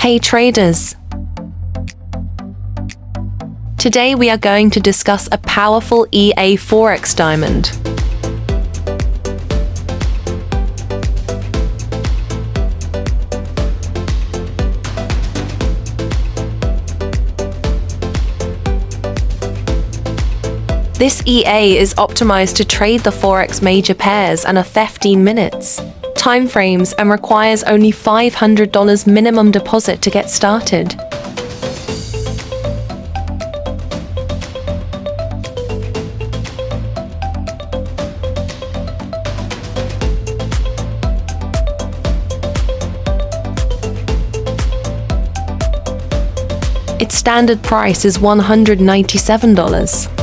Hey traders! Today we are going to discuss a powerful EA Forex Diamond. This EA is optimized to trade the Forex major pairs and 15 minutes timeframes and requires only $500 minimum deposit to get started. Its standard price is $197.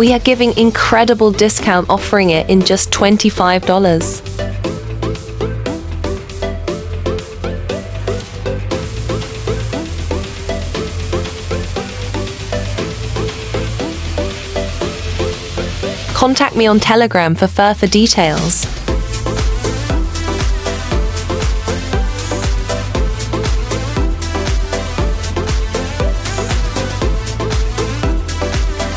We are giving incredible discount offering it in just $25. Contact me on Telegram for further details.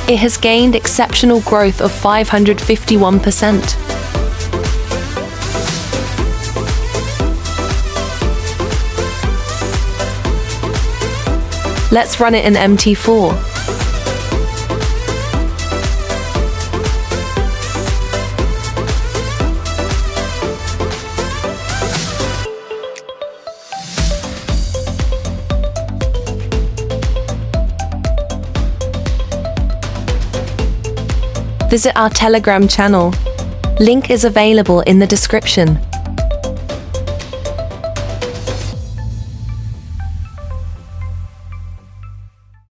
It has gained exceptional growth of 551%. Let's run it in MT4. Visit our Telegram channel. Link is available in the description.